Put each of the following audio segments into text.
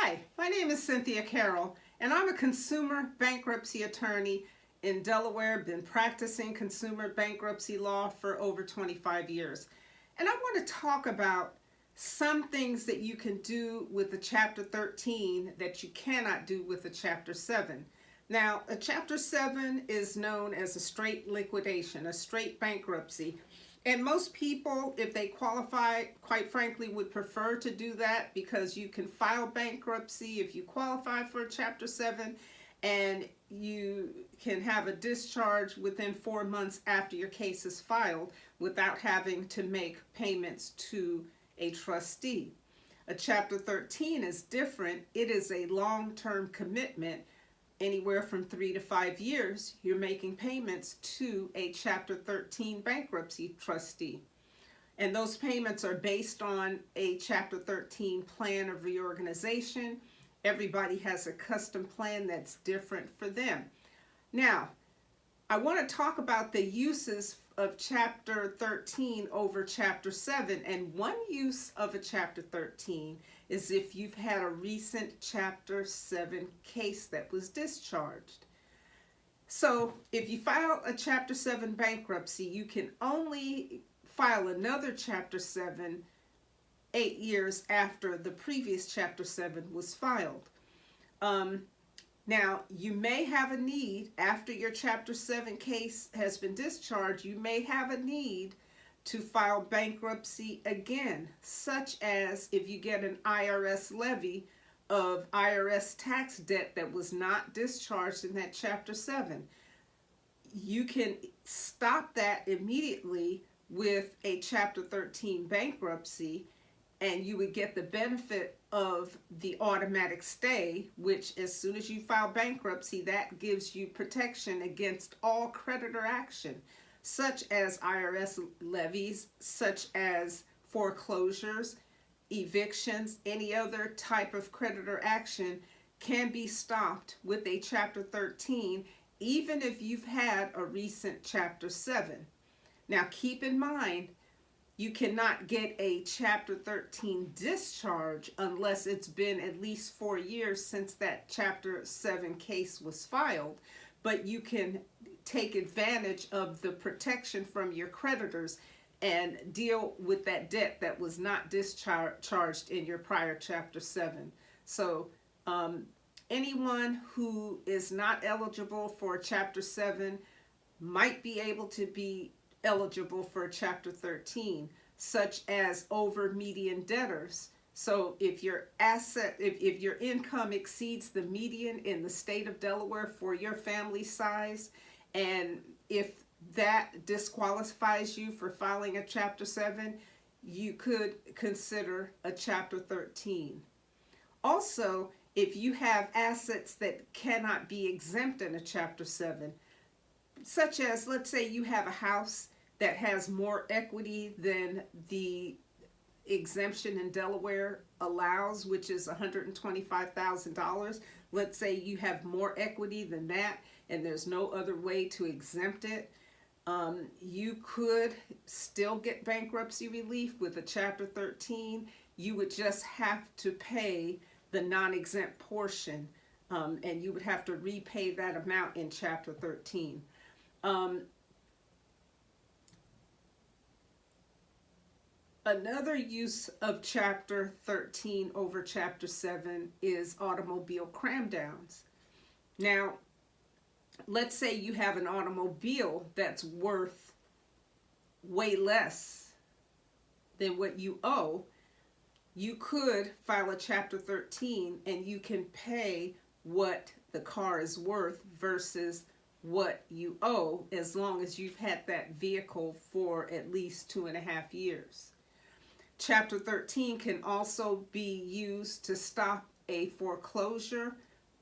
Hi, my name is Cynthia Carroll, and I'm a consumer bankruptcy attorney in Delaware. Been practicing consumer bankruptcy law for over 25 years. And I want to talk about some things that you can do with a Chapter 13 that you cannot do with a Chapter 7. Now, a Chapter 7 is known as a straight liquidation, a straight bankruptcy. And most people, if they qualify, quite frankly, would prefer to do that because you can file bankruptcy if you qualify for a Chapter 7, and you can have a discharge within 4 months after your case is filed without having to make payments to a trustee. A Chapter 13 is different. It is a long-term commitment. Anywhere from 3 to 5 years, you're making payments to a Chapter 13 bankruptcy trustee. And those payments are based on a Chapter 13 plan of reorganization. Everybody has a custom plan that's different for them. Now, I want to talk about the uses of Chapter 13 over Chapter 7. And one use of a Chapter 13 is if you've had a recent Chapter 7 case that was discharged. So if you file a Chapter 7 bankruptcy, you can only file another Chapter 7 8 years after the previous Chapter 7 was filed. Now, you may have a need, after your Chapter 7 case has been discharged, you may have a need to file bankruptcy again, such as if you get an IRS levy of IRS tax debt that was not discharged in that Chapter 7. You can stop that immediately with a Chapter 13 bankruptcy, and you would get the benefit of the automatic stay, which as soon as you file bankruptcy, that gives you protection against all creditor action, such as IRS levies, such as foreclosures, evictions, any other type of creditor action can be stopped with a Chapter 13, even if you've had a recent Chapter 7. Now keep in mind, you cannot get a Chapter 13 discharge unless it's been at least 4 years since that Chapter 7 case was filed, but you can take advantage of the protection from your creditors and deal with that debt that was not discharged in your prior Chapter 7. So anyone who is not eligible for a Chapter 7 might be able to be eligible for a Chapter 13, such as over median debtors. So if your if your income exceeds the median in the state of Delaware for your family size, and if that disqualifies you for filing a Chapter 7, you could consider a Chapter 13. Also, if you have assets that cannot be exempt in a Chapter 7, such as, let's say you have a house that has more equity than the exemption in Delaware allows, which is $125,000. Let's say you have more equity than that and there's no other way to exempt it. You could still get bankruptcy relief with a Chapter 13. You would just have to pay the non-exempt portion, and you would have to repay that amount in Chapter 13. Another use of Chapter 13 over Chapter 7 is automobile cram downs. Now, let's say you have an automobile that's worth way less than what you owe. You could file a Chapter 13 and you can pay what the car is worth versus what you owe, as long as you've had that vehicle for at least 2.5 years. Chapter 13 can also be used to stop a foreclosure,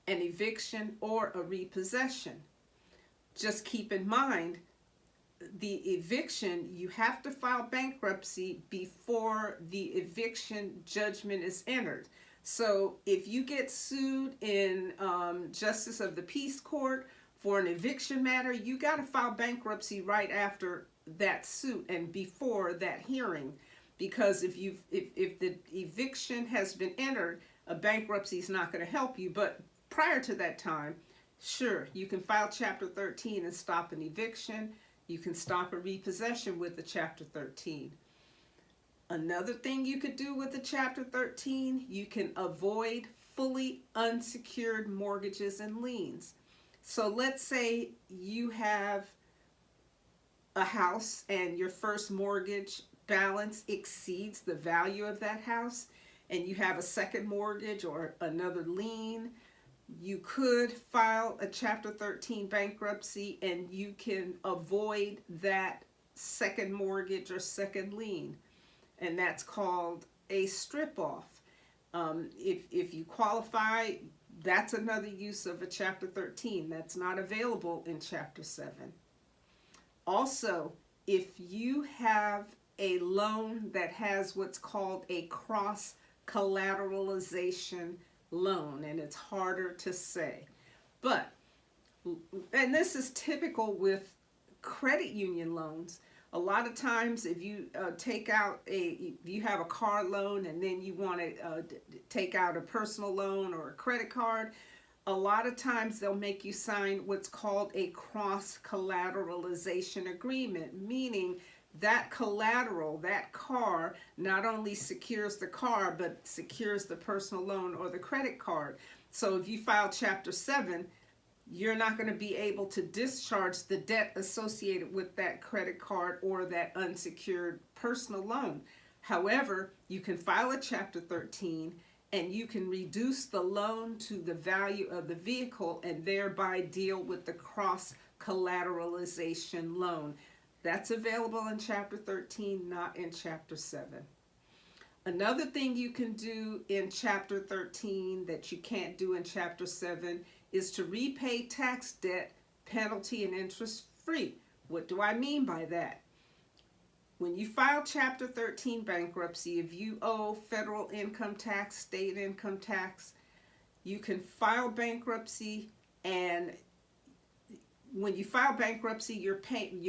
an eviction, or a repossession. Just keep in mind, the eviction, you have to file bankruptcy before the eviction judgment is entered. So if you get sued in Justice of the Peace Court for an eviction matter, you got to file bankruptcy right after that suit and before that hearing. because if the eviction has been entered, a bankruptcy is not going to help you. But prior to that time, sure, you can file Chapter 13 and stop an eviction. You can stop a repossession with the Chapter 13. Another thing you could do with the Chapter 13, you can avoid fully unsecured mortgages and liens. So let's say you have a house and your first mortgage balance exceeds the value of that house, and you have a second mortgage or another lien. You could file a Chapter 13 bankruptcy and you can avoid that second mortgage or second lien, and that's called a strip-off. If you qualify, that's another use of a Chapter 13 that's not available in Chapter 7. Also, if you have a loan that has what's called a cross-collateralization loan, and it's harder to say, but, and this is typical with credit union loans. A lot of times if you if you have a car loan and then you want to take out a personal loan or a credit card, a lot of times they'll make you sign what's called a cross-collateralization agreement, meaning that collateral, that car, not only secures the car, but secures the personal loan or the credit card. So if you file Chapter 7, you're not going to be able to discharge the debt associated with that credit card or that unsecured personal loan. However, you can file a Chapter 13 and you can reduce the loan to the value of the vehicle and thereby deal with the cross-collateralization loan. That's available in Chapter 13, not in Chapter 7. Another thing you can do in Chapter 13 that you can't do in Chapter 7 is to repay tax debt penalty and interest free. What do I mean by that? When you file Chapter 13 bankruptcy, if you owe federal income tax, state income tax, you can file bankruptcy, and when you file bankruptcy, you're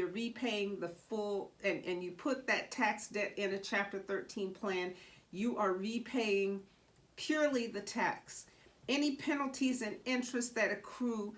repaying the full, and you put that tax debt in a Chapter 13 plan, you are repaying purely the tax. Any penalties and interest that accrue